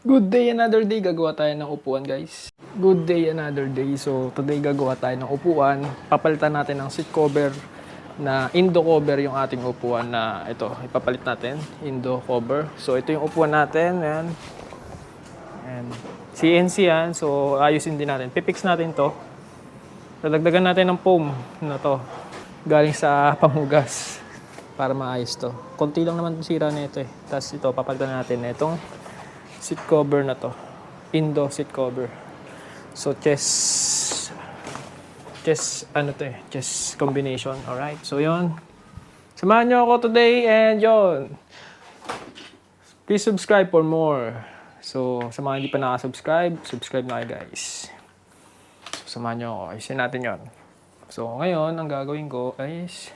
Good day, another day. Gagawa tayo ng upuan, guys. Good day, another day. So, today gagawa tayo ng upuan. Papalitan natin ng seat cover na Indo cover yung ating upuan na ito. Ipapalit natin, Indo cover. So, ito yung upuan natin. Ayan. And CNC yan. So, ayusin din natin. Pipix natin to. Dadagdagan natin ng foam na to. Galing sa panghugas. Para maayos to. Konti lang naman sira na ito eh. Tapos ito, papalitan natin itong seat cover na to. Indo seat cover. So chest ano to eh, chest combination. Alright, so yon. Samahan nyo ako today and yon. Please subscribe for more. So sa mga hindi pa nakasubscribe, subscribe na kayo guys. So samahan nyo ako, ayusin natin yon. So ngayon, ang gagawin ko is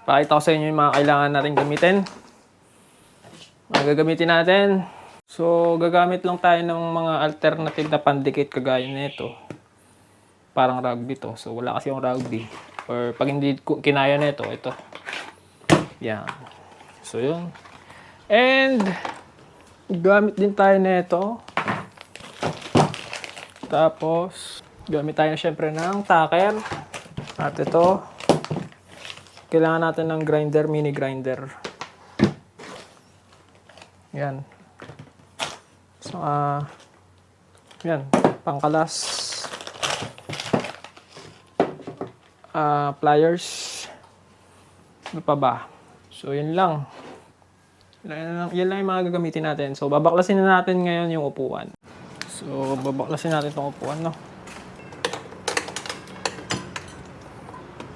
pakita ko sa inyo yung mga kailangan natin gamitin. Ang gagamitin natin. So, gagamit lang tayo ng mga alternative na pandikit kagaya nito. Parang rugby to. So, wala kasi yung rugby. Or pag hindi kinaya nito, ito. Yan. So, yun. And, gamit din tayo nito. Tapos, gamit tayo syempre ng tacker. At ito, kailangan natin ng grinder, mini grinder. Yan. So, yan. Pangkalas. Pliers. Ano pa ba? So, yun lang. Yan lang yung mga gagamitin natin. So, babaklasin na natin ngayon yung upuan. So, babaklasin natin itong upuan, no?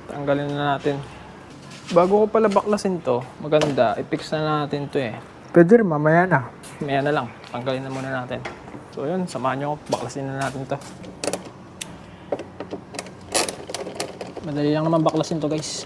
Tanggalin na natin. Bago ko pala baklasin to, maganda. I-fix na natin to eh. Pwede rin, mamaya na. Maya na lang. Tanggalin na muna natin. So yun, samahan nyo ako. Baklasin na natin to. Madali lang naman baklasin to guys.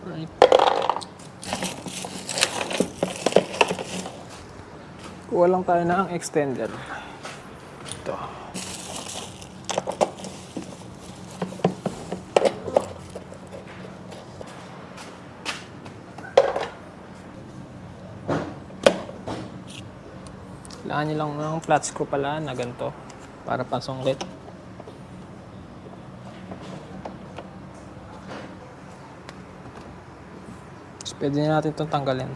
Right. Kuha lang tayo ng extender. Ito. Kailangan nyo lang ng flat screw pala na ganito para pasungkit. Pwede na natin itong tanggalin.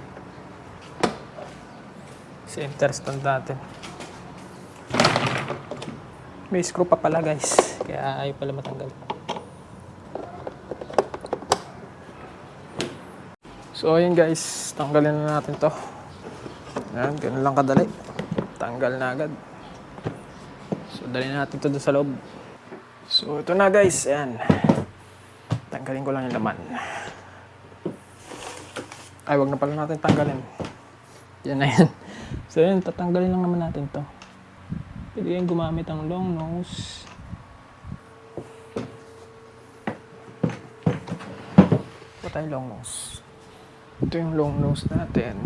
Center stand natin. May screw pa pala guys. Kaya ayaw pala matanggal. So ayun guys. Tanggalin na natin to. Ayan, ganun lang kadali. Tanggal na agad. So dali na natin to doon sa loob. So ito na guys. Ayan. Tanggalin ko lang yung laman. Ay, wag na pala natin tanggalin. Yan na yan. So yun, tatanggalin lang naman natin to. Pwede kayong gumamit ang long nose. Ito tayong long nose. Ito yung long nose natin.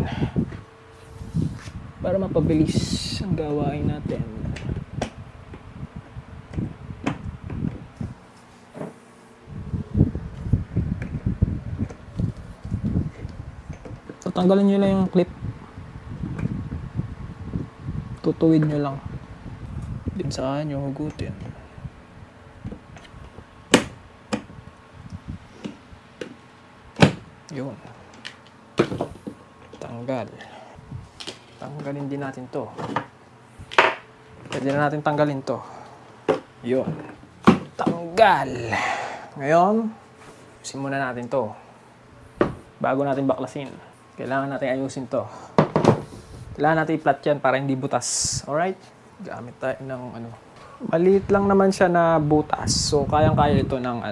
Para mapabilis ang gawain natin. Tanggalin nyo lang yung clip. Tutuwid nyo lang. Din saan nyo hugutin. Yun. Tanggal. Tanggalin din natin to. Pwede na natin tanggalin to. Yun. Tanggal. Ngayon, simulan natin to. Bago natin baklasin. Kailangan natin ayusin to. Kailangan natin i-flat yan para hindi butas. Alright? Gamit tayo ng maliit lang naman siya na butas. So, kayang-kaya ito ng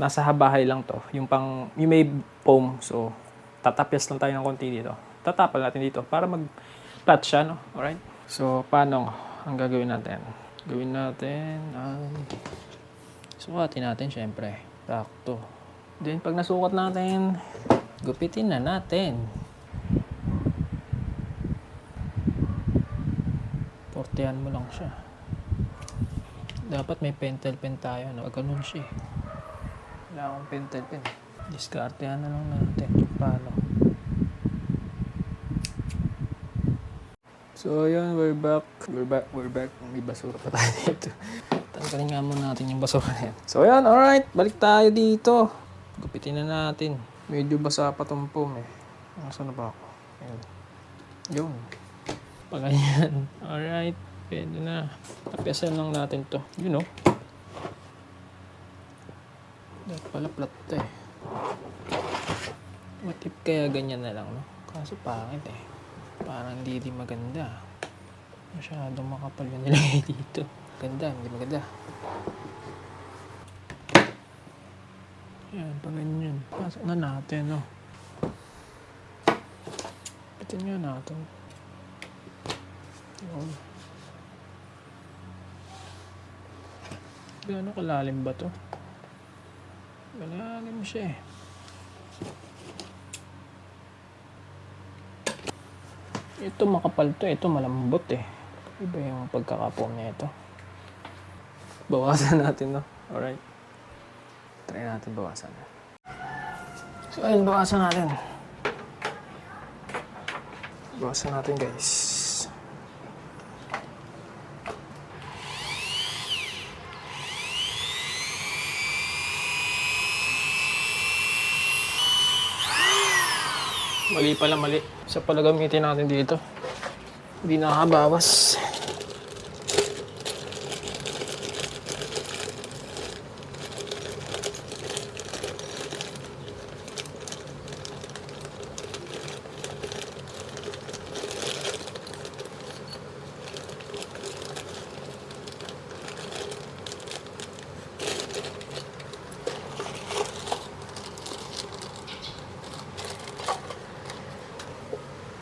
nasa habahay lang to. Yung may foam. So, tatapyas lang tayo ng konti dito. Tatapal natin dito para mag-flat siya, no? Alright? So, paano ang gagawin natin? Gawin natin sukatin natin syempre. Sakto. Then pag nasukat natin, gupitin na natin. Portehan mo lang siya. Dapat may pentel pen tayo. No? Pag ganun siya. Wala akong pentel pen. Diskartehan na lang natin. Paano? So yun, we're back. May basura pa tayo dito. Tanggalin nga muna natin yung basura na yan. So yun, alright. Balik tayo dito. Gupitin na natin. Medyo basa pa tong foam eh. Nasaan na ba ako? Ayun. Yun. Pagayan. Alright. Pwede na. Tapiasan lang natin to. You know. Dapat pala flat to eh. What if kaya ganyan na lang, no? Kaso pangit eh. Parang hindi maganda. Masyadong makapal yung nilagay dito. Ganda, hindi maganda. Yan, pa ganyan. Pasok na natin, no? Pitin nga natin. Yun. Gano'ng kalalim ba to? Malalim siya eh. Ito makapal to, ito malambot eh. Iba yung pagkakapom niya ito. Bawasan natin, no? Alright. Try natin bawasan. So ayun, bawasan natin. Bawasan natin guys. Mali pala, mali. Isa pala gamitin natin dito. Hindi nakakabawas.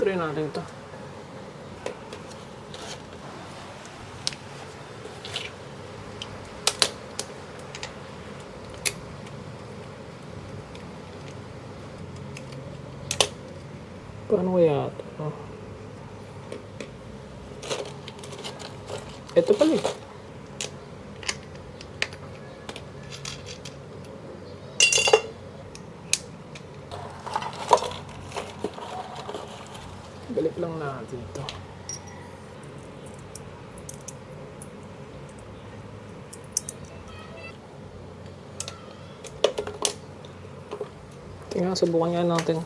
Try natin ito. Paano kaya ito? Oh. Ito pala eh. Balik lang natin ito. Tingnan, subukan nga natin.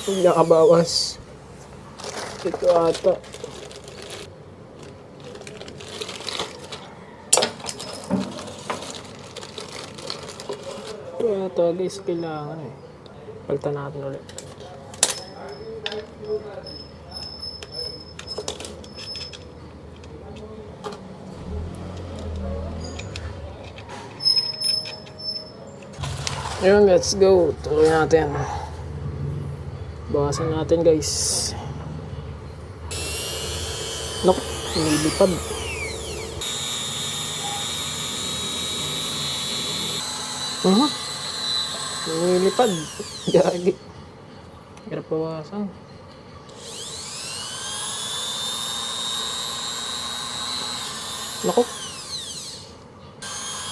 Hindi nakabawas. Ito ata. Ito ata guys, kailangan eh. Palitan natin ulit. Ayun, let's go. Tuloy natin. Bawasan natin guys. Nope, nilipad. Nilipad. Gagi. Hirap bawasan. Naku.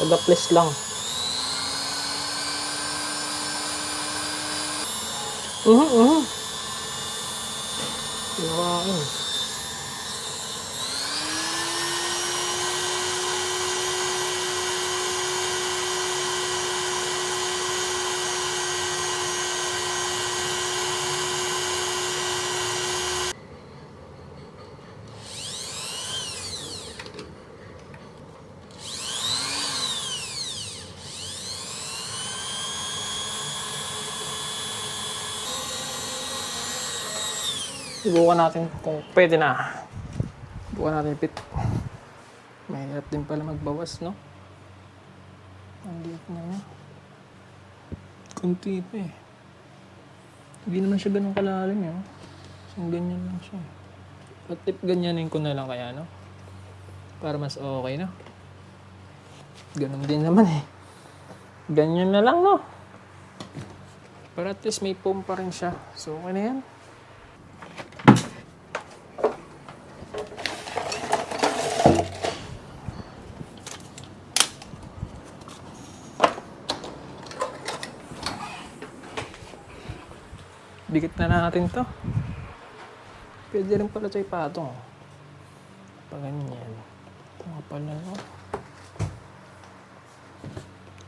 Pag-place lang. Pinakain. Subukan natin kung pwede na. Subukan natin ipit. Mahirap din pala magbawas, no? Ang liit na niya. Kunti pa eh. Hindi naman siya ganun kalalim eh. So, ganyan lang siya. At if ganyanin ko na lang kaya, no? Para mas okay, no? Ganun din naman eh. Ganyan na lang, no? Para at least may foam pa rin siya. So, okay na yan. Dikit na natin to. Pwede rin pala tayo patong. Pag ganyan. Mga pala, no?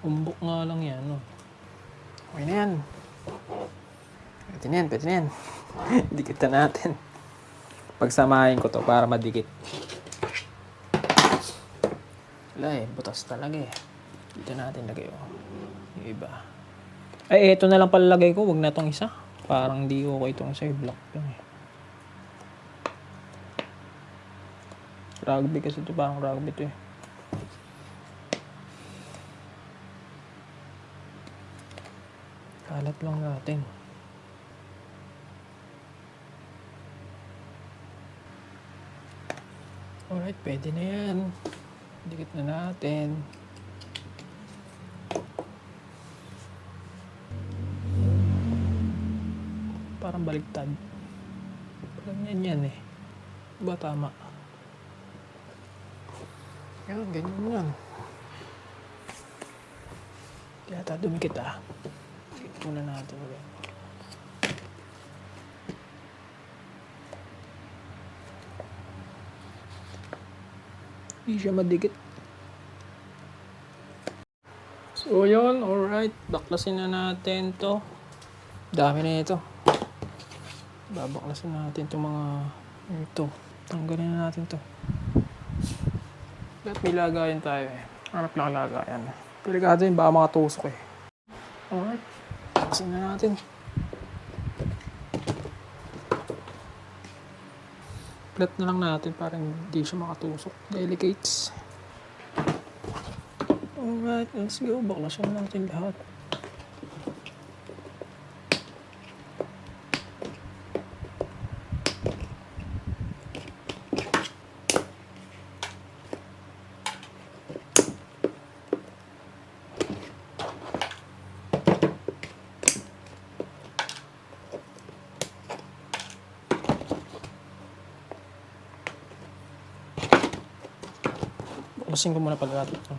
Umbok nga lang yan, no? Okay na yan. Pwede na yan, pwede na yan. Dikit na natin. Pagsamahin ko to para madikit. Wala eh, butas talaga eh. Dito natin lagay, oh. Yung iba. Ay, eto na lang palalagay ko. Huwag na tong isa. Parang di okay itong side block lang eh. Rugby kasi ito, parang rugby ito eh. Kalat lang natin. Alright, pwede na yan. Dikit na natin. Parang baliktad. Parang yan eh. Ba tama? Yan, ganyan yan. Kaya dumikit ah. Dikit muna natin ulit. Hindi siya madikit. So yun, alright. Baklasin na natin to. Dami na ito. Babaklasin natin itong mga ito. Tanggalin na natin to. Dapat may lagayan tayo eh. Hanap lang lagayan. Delikado yun, baka makatusok eh. Alright. Baklasin na natin. Flat na lang natin para hindi siya makatusok. Delicates. Alright, let's go. Baklasin natin lahat. Baklasin ko muna pag ito.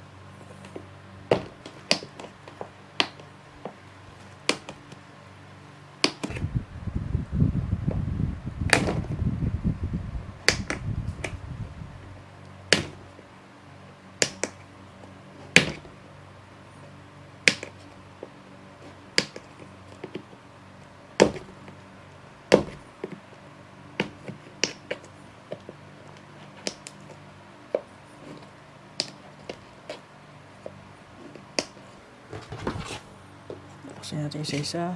Baklasin natin isa-isa.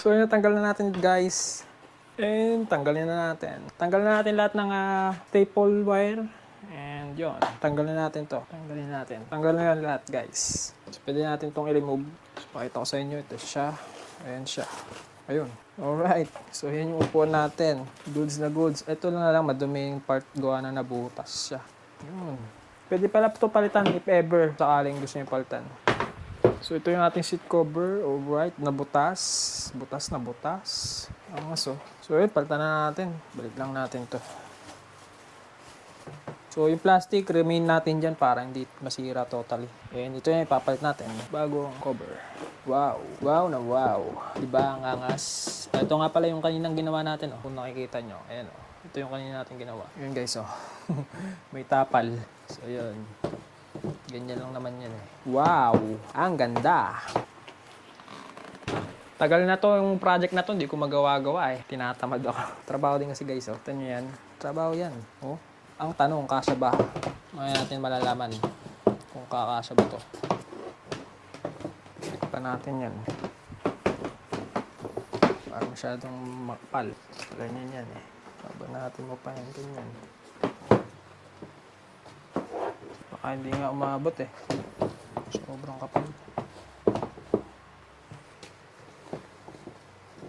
So yun, tanggal na natin guys. And tanggalin na natin. Tanggalin na natin lahat ng staple wire. And yun, tanggalin na natin to. Tanggalin natin. Tanggalin na lahat guys. So pwede natin itong i-remove. So pakita ko sa inyo. Ito siya. Ayan siya. Ayun. Alright. So yan yung upuan natin. Goods na goods. Ito na lang madumi yung part gawa na nabutas siya. Yun. Pwede pala ito palitan if ever sakaling gusto nyo palitan. So ito yung ating seat cover. Alright, nabutas. Butas na butas. Angas oh. So yun, palitan na natin. Balik lang natin to. So yung plastic, remain natin dyan para hindi masira totally. And ito yung ipapalit natin. Bagong cover. Wow. Wow na wow. Diba ang angas? Ito nga pala yung kaninang ginawa natin. Oh. Kung nakikita nyo. Ayan oh. Ito yung kanina natin ginawa. Yun guys oh. May tapal. So yun. Ganyan lang naman yan eh. Wow! Ang ganda! Tagal na to yung project na to. Hindi ko magawa-gawa eh. Tinatamad ako. Trabaho din kasi guys oh. Ito nyo yan. Trabaho yan. Oh. Ang tanong, kasya ba? Ngayon natin malalaman kung kakasya ba to. Tignan natin yan. Parang masyadong makapal. Ganyan yan eh. Baba natin mo pa yan. Ganyan. Baka hindi nga umabot eh. Sobrang kapal.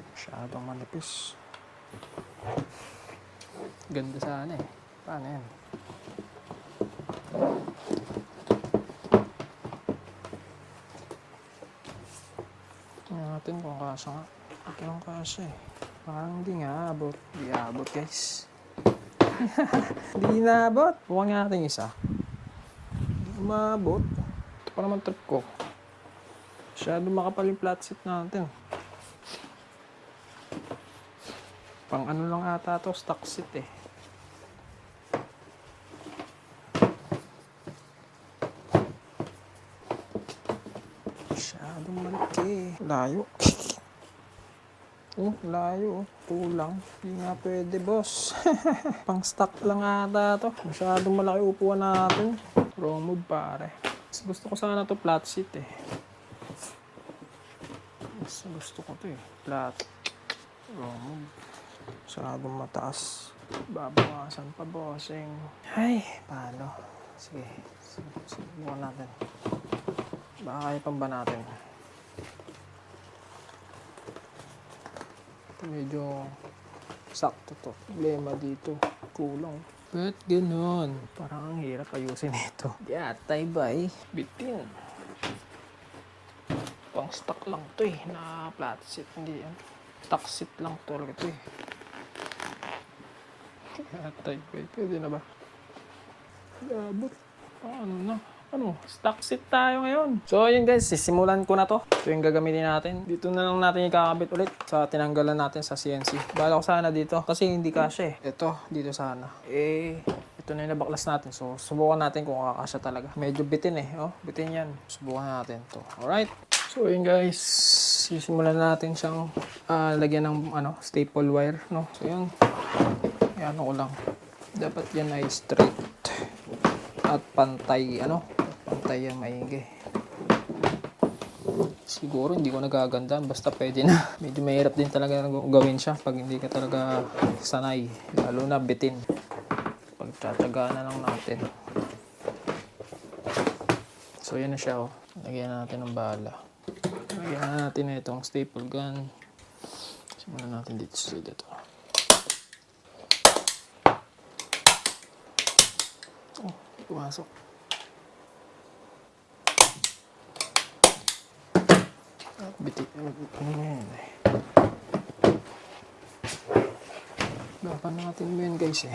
Masyadong manipis. Ganda sana eh. Paano yan? Tingnan natin kung kasya nga. Ito lang kasya eh. Parang hindi nga abot. Hindi abot guys. Hindi na abot. Bukan nga natin isa. Hindi umabot. Ito pa naman trip ko. Masyado makapal yung flat seat natin. Pang ano lang ata to, stock seat eh. Masyadong malaki. Layo. Layo. Kulang. Hindi nga pwede, boss. Pang stock lang ata to. Masyadong malaki upuan natin. Raw move, pare. Mas gusto ko sana to flat seat eh. Mas gusto ko to eh. Flat. Raw move. Masyadong mataas. Babawasan pa, bossing. Ay, paano? Sige. Subukan natin. Baka kaya pang ba natin? Ito medyo sakto to. Problema dito. Kulang. Ba't ganun? Parang ang hirap ayusin ito. Yatay ba eh? Bitin. Pang stock lang to eh. Na flat seat. Hindi yan. Stock seat lang talaga to eh. Yatay ba eh? Pwede na ba? Labot. Paano na? Ano? Stock seat tayo ngayon. So yun guys, sisimulan ko na to. Ito yung gagamitin natin. Dito na lang natin ikakabit ulit sa tinanggalan natin sa CNC. Bala ko sana dito kasi hindi kasya eh. Ito, dito sana. Ito na yung nabaklas natin. So subukan natin kung kakasya talaga. Medyo bitin eh. Oh, bitin yan. Subukan natin to. Alright. So yun guys, sisimulan natin siyang lagyan ng staple wire. No? So yun. Yan ko lang. Dapat yan ay straight. At pantay, pantay yung maigi. Siguro hindi ko nagagandaan, basta pwede na. Medyo mahirap din talaga gawin siya pag hindi ka talaga sanay. Lalo na bitin. Pagtsatsagaan na lang natin. So yan na siya oh. Lagyan natin ng bala. Lagyan natin na itong staple gun. Simulan natin dito sa dito. Pumasok. Bitik. Ano yan eh. Lapan natin mo yan guys eh.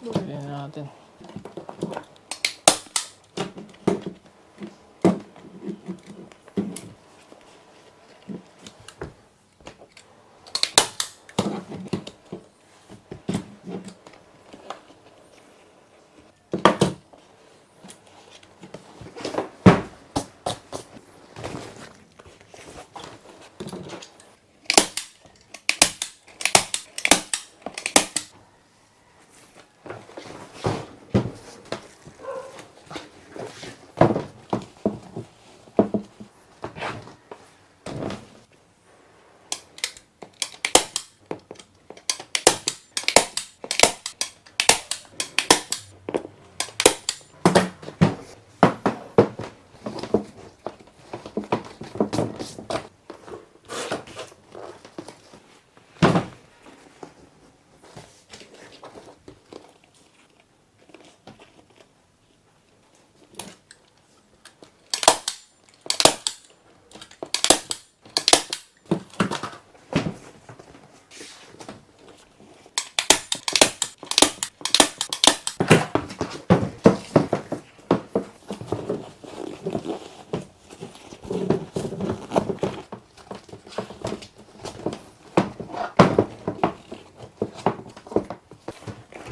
Lagyan natin.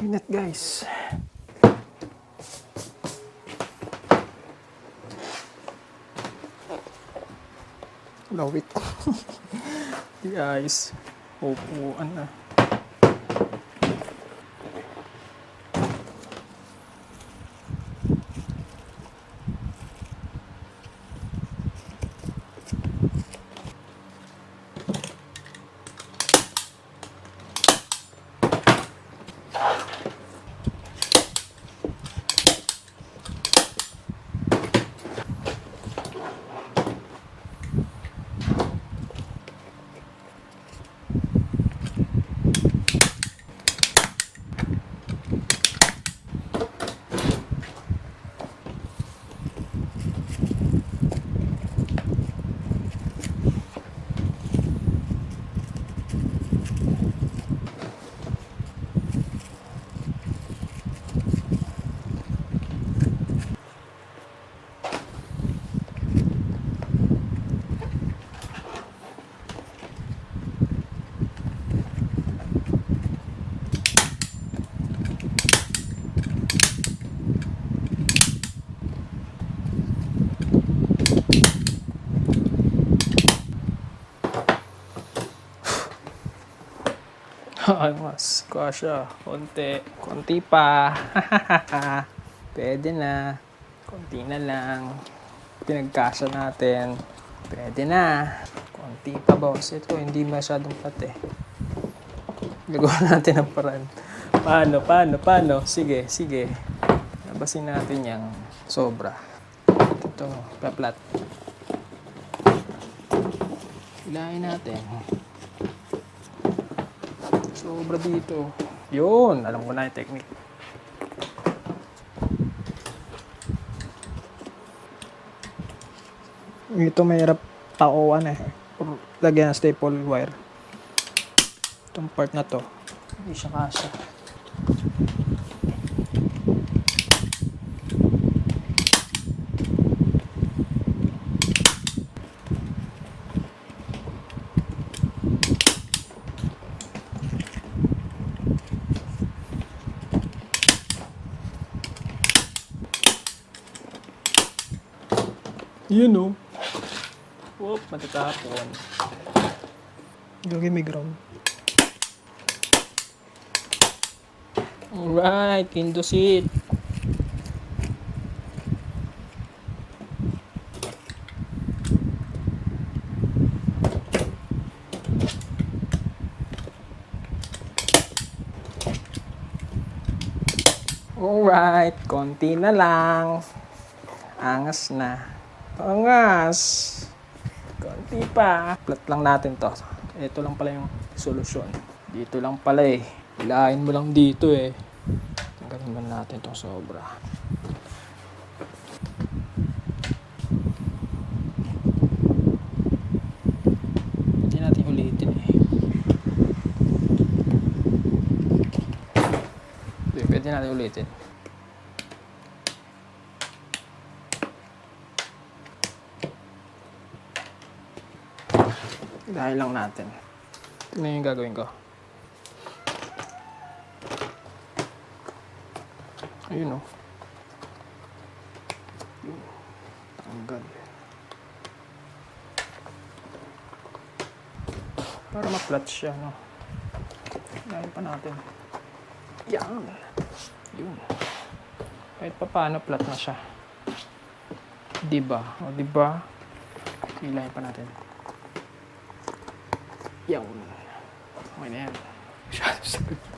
Init guys. Lawit. Guys, upuan na. Mas kasya. Konti pa. Pwede na. Konti na lang. Pinagkasya natin. Pwede na. Konti pa boss. Ito hindi masyadong pati. Gagawa natin ang paraan. Paano? Sige. Labasin natin yung sobra. Ito, paplat. Hilahin natin. Sobra dito. Yun, alam ko na yung technique. Ito mahirap taoan eh. Lagyan ng staple wire. Itong part na to, hindi siya kasya. Yun o. Whoop, matatapon. Gagawin may ground. Alright, kindosit. Alright, konti na lang. Angas na. Angas. Konti pa. Flat lang natin to. Ito lang pala yung solusyon. Dito lang pala eh. Hilahin mo lang dito eh. Tanggalin ba natin itong sobra. Hindi natin ulitin eh. Pwede natin ulitin. Dahil lang natin. Ito na yung gagawin ko. Ayun o. Tanggal. Para ma-flat siya, no? Dahil pa natin. Yan. Yun. Kahit pa paano flat na siya. Diba? O diba? Hilahin pa natin. Yan. Okay na yan.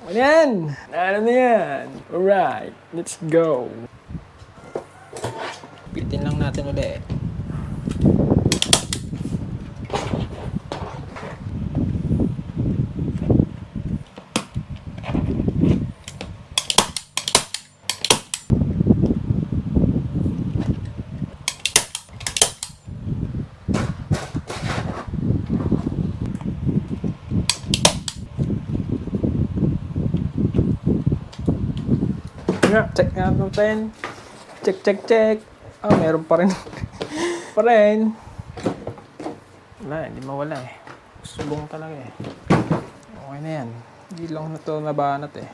Okay na yan. Ano na yan. Alright. Let's go. Pitin lang natin ulit. Check natin. Check. Ah, meron pa rin. pa rin. Wala, hindi mawala eh. Subong talaga eh. Okay na yan. Hindi lang na ito nabanat eh.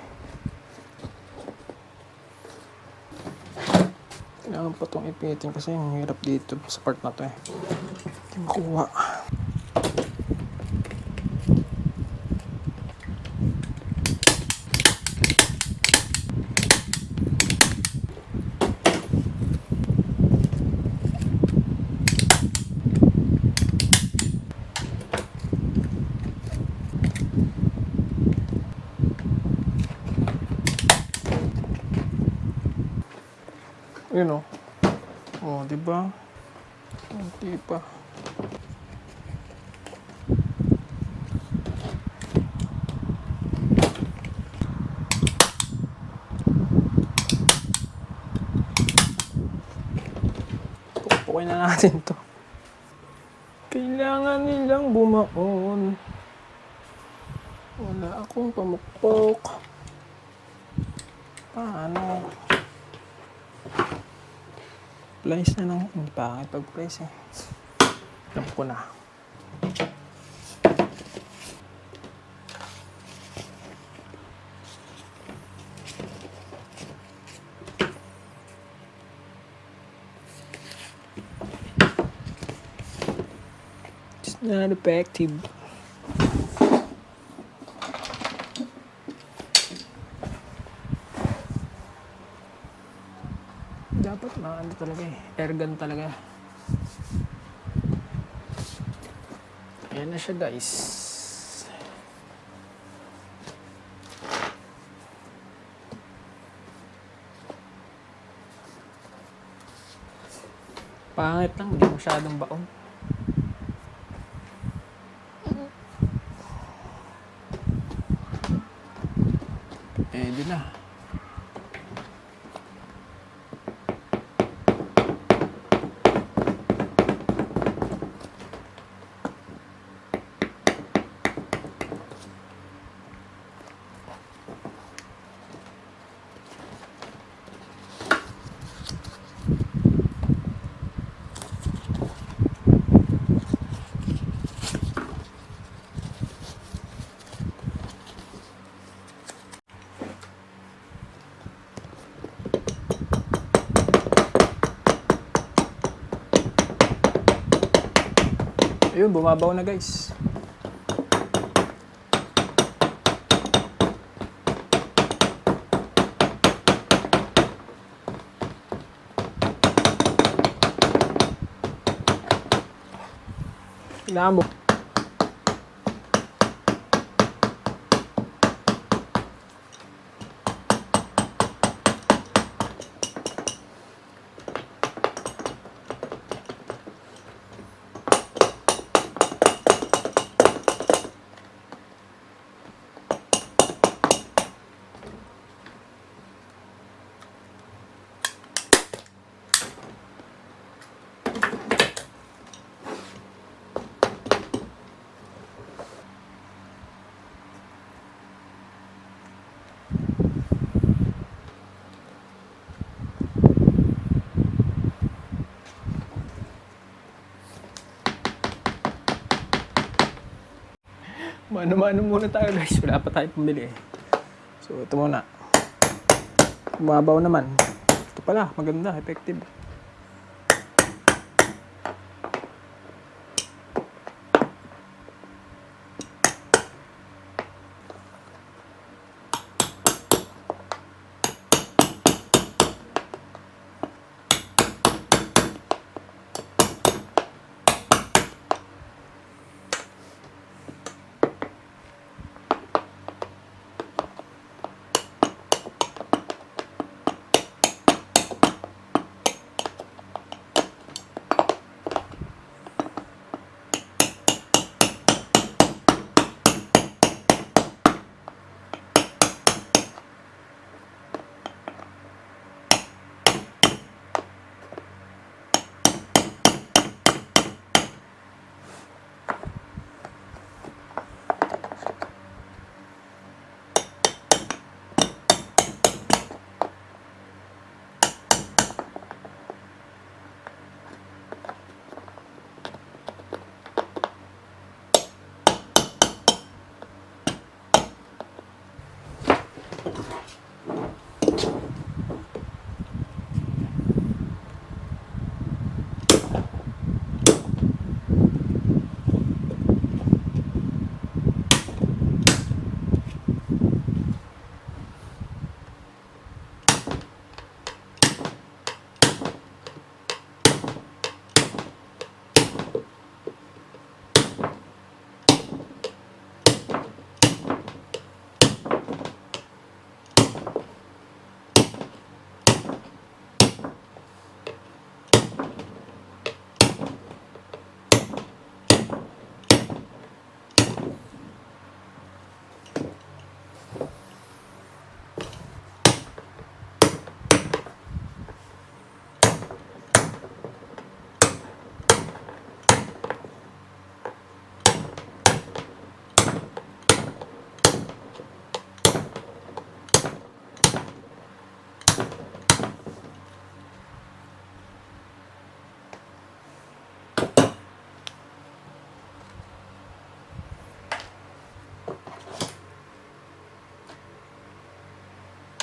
Kailangan pa itong ipitin kasi ang hirap dito sa part na to eh. Hindi makuha. Yun o. Oh, diba? Hindi pa. Pukpukin na natin to. Kailangan nilang bumaon. Wala akong pamukpok. Paano? Place na lang. Hindi pa pag-place eh. Alam ko na. It's not effective. Dapat ano talaga eh. Airgun talaga. Ayan na siya guys. Pangit lang. Hindi masyadong baon. Di na. Ayun, bumabaw na guys. Kailangan mo. Mano-mano muna tayo guys. Wala pa tayo pumili eh. So ito muna. Bumabaw naman. Ito pala, maganda, effective.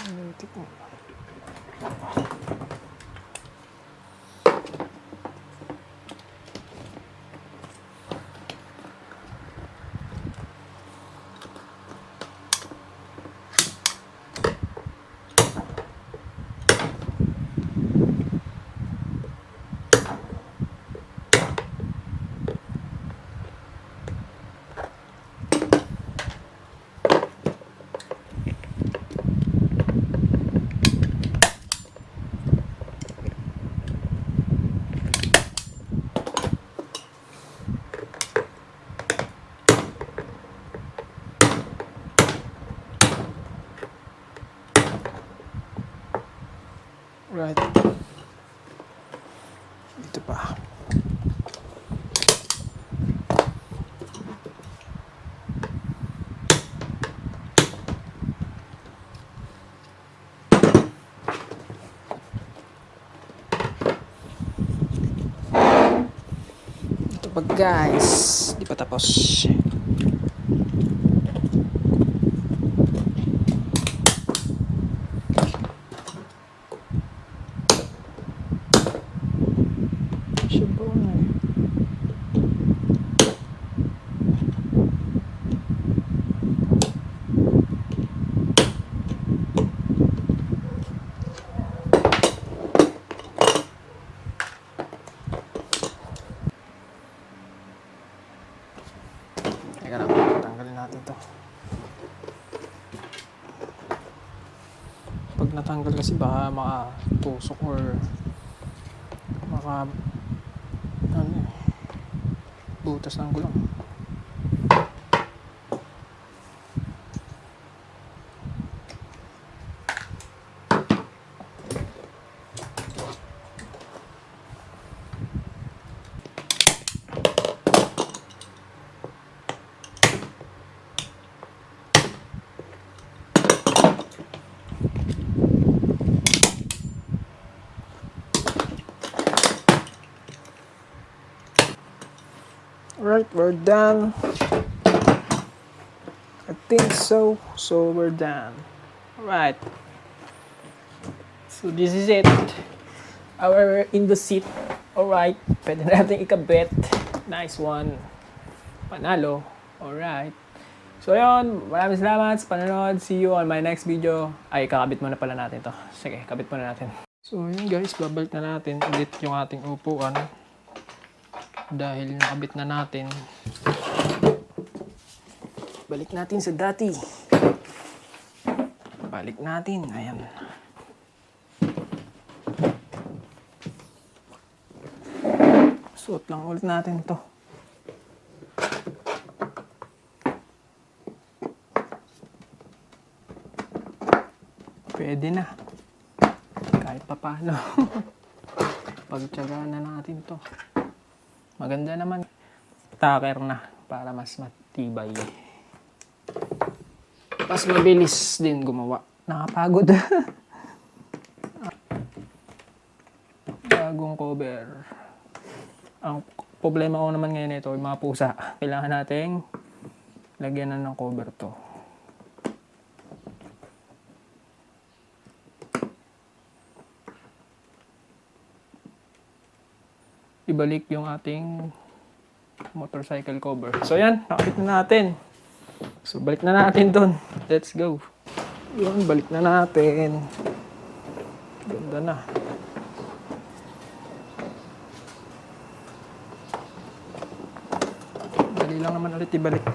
Lintik mo. Right. Dito pa. Ito pa guys. Di pa tapos. Teka lang, tanggalin natin to. Pag natanggal kasi baka makatusok or butas ng gulong. Alright, we're done. I think so. So we're done. Alright. So this is it. Our in the seat. Alright. Pwede natin ikabit. Nice one. Panalo. Alright. So yun. Maraming salamat sa panonood. See you on my next video. Ay, kakabit muna pala natin to. Sige, kabit muna natin. So yun guys, babalik na natin ulit yung ating upuan. Dahil nakabit na natin. Balik natin sa dati. Balik natin. Ayan. Suot lang ulit natin to. Pwede na. Kahit papano. Pagtsagaan na natin to. Maganda naman. Tacker na para mas matibay. Mas mabilis din gumawa. Nakapagod. Bagong cover. Ang problema ko naman ngayon ito, yung mga pusa. Kailangan nating lagyan ng cover to. Ibalik yung ating motorcycle cover. So yan, nakakit na natin. So balik na natin dun. Let's go. Yun, balik na natin. Ganda na. Dali lang naman ulit ibalik.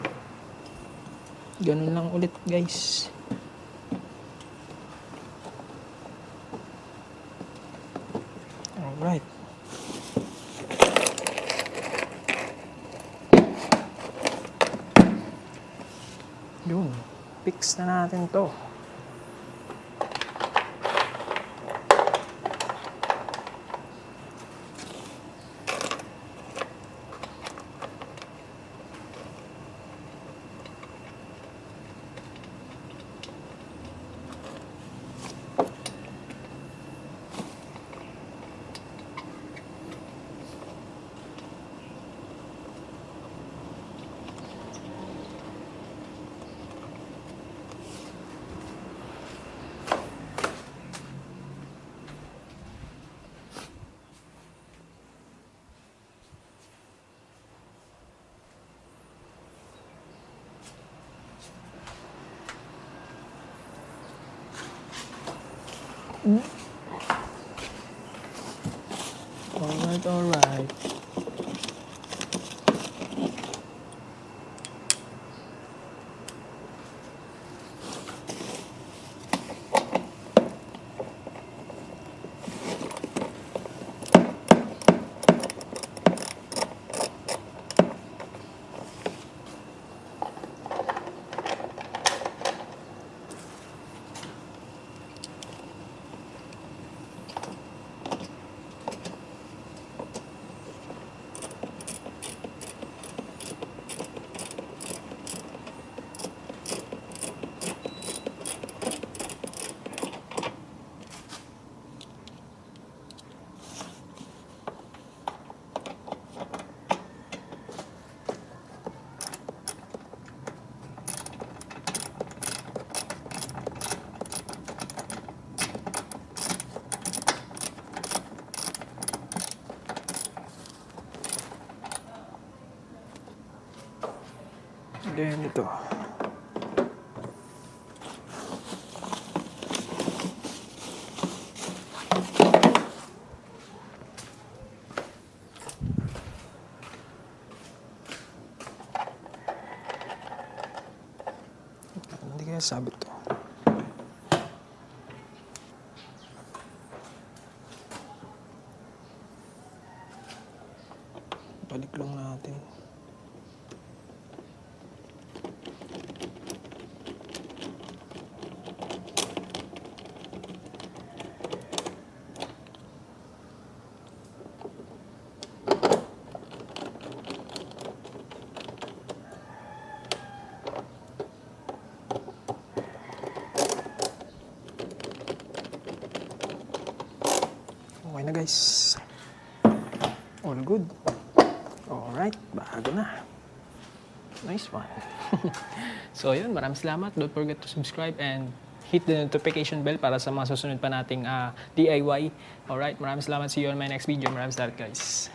Ganun lang ulit guys. Alright. Yun, fix na natin to. Alright, alright. Then ito. Hindi kaya sabit to. Balik lang natin. Okay na guys. All good. Alright, bago na. Nice one. So yun, maraming salamat. Don't forget to subscribe and hit the notification bell para sa mga susunod pa nating DIY. Alright, maraming salamat. See you on my next video. Maraming salamat guys.